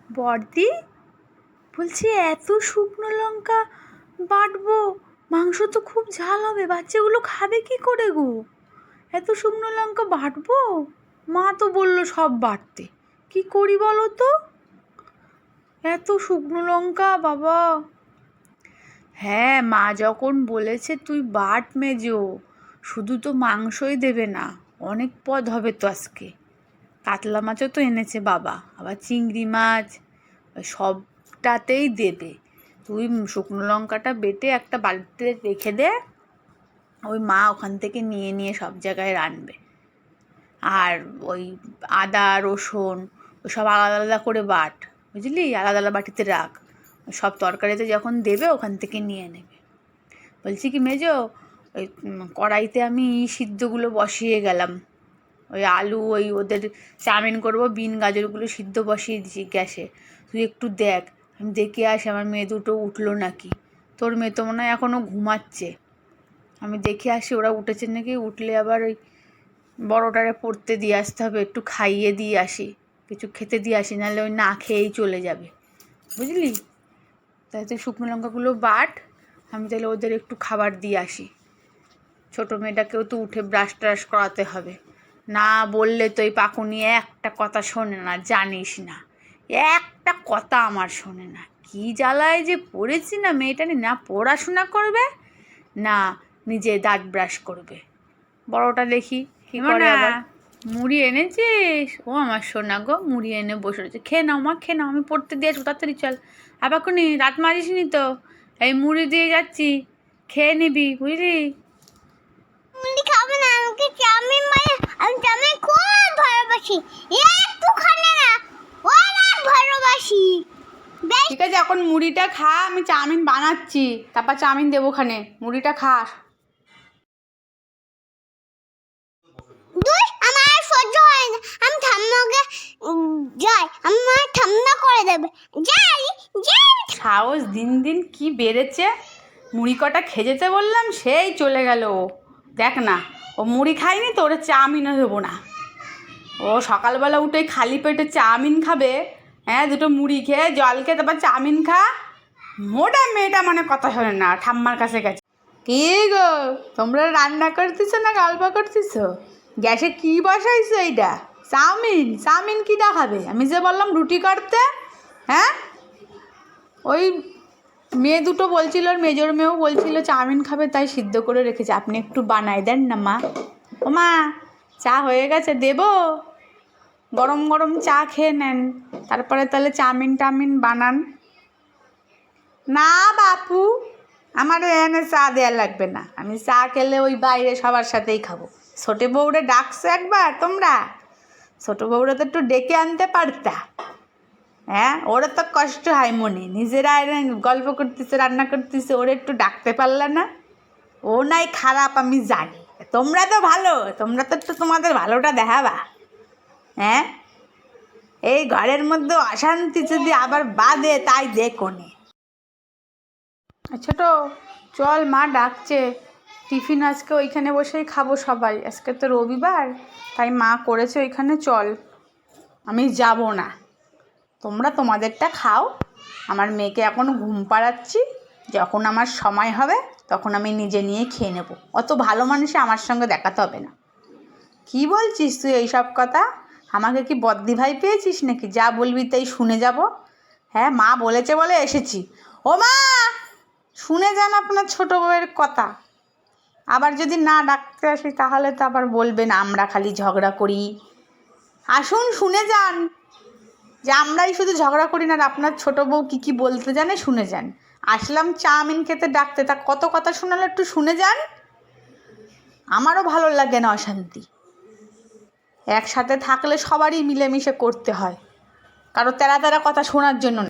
বড়দি বলছি এত শুকনো লঙ্কা বাটবো, মাংস তো খুব ঝাল হবে, বাচ্চাগুলো খাবে কি করে গো? এত শুকনো লঙ্কা বাটবো? মা তো বললো সব বাটতে, কি করি বলো তো? এত শুকনো লঙ্কা বাবা। হ্যাঁ, মা যখন বলেছে তুই বাট মেজো, শুধু তো মাংসই দেবে না, অনেক পদ হবে তো আজকে। কাতলা মাছও তো এনেছে বাবা, আবার চিংড়ি মাছ, সবটাতেই দেবে। তুই শুকনো লঙ্কাটা বেটে একটা বাড়িতে রেখে দে, ওই মা ওখান থেকে নিয়ে নিয়ে সব জায়গায় রান্নবে। আর ওই আদা রসুন ওসব আলাদা আলাদা করে বাট, বুঝলি, আলাদা আলাদা বাটিতে রাখ, সব তরকারিতে যখন দেবে ওখান থেকে নিয়ে নেবে। বলছি কি মেজো, ওই কড়াইতে আমি সিদ্ধগুলো বসিয়ে গেলাম, ওই আলু ওই ওদের চাউমিন করবো, বিন গাজরগুলো সিদ্ধ বসিয়ে দিয়েছি গ্যাসে। তুই একটু দেখ, আমি দেখে আসি আমার মেয়ে দুটো উঠলো নাকি। তোর মেয়ে তো মনে হয় এখনও ঘুমাচ্ছে, আমি দেখে আসি ওরা উঠেছে নাকি। উঠলে আবার ওই বড়টারে পড়তে দিয়ে আসতে হবে, একটু খাইয়ে দিয়ে আসি, কিছু খেতে দিয়ে আসি, নাহলে ওই না খেয়েই চলে যাবে, বুঝলি। তাই তুই শুকনো লঙ্কাগুলো বাট, আমি তাহলে ওদের একটু খাবার দিয়ে আসি। ছোটো মেয়েটাকেও তো উঠে ব্রাশ ট্রাশ করাতে হবে, না বললে তো এই পাকুনি একটা কথা শোনে না, জানিস না, একটা কথা আমার শোনে না। কি জ্বালায় যে পড়েছি না মেয়েটা, না পড়াশোনা করবে না নিজে দাঁত ব্রাশ করবে। বড়টা দেখি কি করে। আবার মুড়ি এনেছিস? ও আমার সোনা গো, মুড়ি এনে বসে রয়েছে, খেয়ে নাও মা, খেয়ে নাও, আমি পড়তে দিয়ে আসবো, তাড়াতাড়ি চল। আবার কোনি রাত মারিস নি তো, এই মুড়ি দিয়ে যাচ্ছি, খেয়ে নিবি, বুঝলি। মুড়ি খাবে না, আমাকে চাউমিন মানে, আমি চাউমিন খুব ভালোবাসি, একটুখানি না অনেক ভালোবাসি। ঠিক আছে, এখন মুড়িটা খা, আমি চাউমিন বানাচ্ছি, তারপর চাউমিন দেবো খানে, মুড়িটা খাস। দুই আমার সহ্য হয় না, আমি ঠাম্মাকে যাই, আমার ঠাম্মা করে দেবে, যাই যাই। সাহস দিন দিন কি বেড়েছে, মুড়ি কটা খেয়ে যেতে বললাম সেই চলে গেল ও। দেখ না, ও মুড়ি খায়নি তো, ওরা চাউমিনও দেবো না। ও সকালবেলা উঠে খালি পেটে চাউমিন খাবে, হ্যাঁ, দুটো মুড়ি খেয়ে জল খেয়ে তারপর চাউমিন খা। মোটা মেয়েটা মানে কথা শোনে না, ঠাম্মার কাছে গেছে। কি গো, তোমরা রান্না করতেছো না গল্প করতেছো? গ্যাসে কি বসাইছো এইটা? চাউমিন? চাউমিন কিটা খাবে? আমি যে বললাম রুটি করতে, হ্যাঁ, ওই মেয়ে দুটো বলছিল, আর মেজর মেয়েও বলছিল চাউমিন খাবে, তাই সিদ্ধ করে রেখেছে, আপনি একটু বানাই দেন না মা। ও মা, চা হয়ে গেছে, দেবো? গরম গরম চা খেয়ে নেন, তারপরে তাহলে চাউমিন টাউমিন বানান। না বাপু, আমার এখানে চা দেওয়া লাগবে না, আমি চা খেলে ওই বাইরে সবার সাথেই খাবো। ছোটো বউরে ডাকছো একবার তোমরা? ছোটো বউরে তো একটু ডেকে আনতে পারতা, হ্যাঁ, ওরা তো কষ্ট হয় মনে, নিজেরা গল্প করতেছে রান্না করতেছে, ওরা একটু ডাকতে পারলে না? ও নাই খারাপ আমি জানি, তোমরা তো ভালো, তোমরা তো একটু তোমাদের ভালোটা দেখাবা, হ্যাঁ। এই ঘরের মধ্যে অশান্তি যদি আবার বাঁধে, তাই দেখো নে। ছোটো চল, মা ডাকছে, টিফিন আজকে ওইখানে বসেই খাবো সবাই, আজকে তো রবিবার, তাই মা করেছে ওইখানে, চল। আমি যাব না, তোমরা তোমাদেরটা খাও, আমার মেয়েকে এখন ঘুম পাড়াচ্ছি, যখন আমার সময় হবে তখন আমি নিজে নিয়ে খেয়ে নেব, অত ভালো মানুষে আমার সঙ্গে দেখাতে হবে না। কি বলছিস তুই এইসব কথা? আমাকে কি বদ্দি ভাই পেয়েছিস নাকি, যা বলবি তাই শুনে যাব? হ্যাঁ, মা বলেছে বলে এসেছি। ও মা, শুনে যান আপনার ছোটো বউয়ের কথা, আবার যদি না ডাকতে আসি তাহলে তো আবার বলবেন আমরা খালি ঝগড়া করি। আসুন, শুনে যান যে আমরাই শুধু ঝগড়া করি না, আর আপনার ছোটো বউ কী কী বলতে জানে শুনে যান। আসলাম চাউমিন খেতে ডাকতে, তা কত কথা শোনালো, একটু শুনে যান। আমারও ভালো লাগে না অশান্তি, একসাথে থাকলে সবারই মিলেমিশে করতে হয়, কারো তেরা তেরা কথা শোনার জন্য না।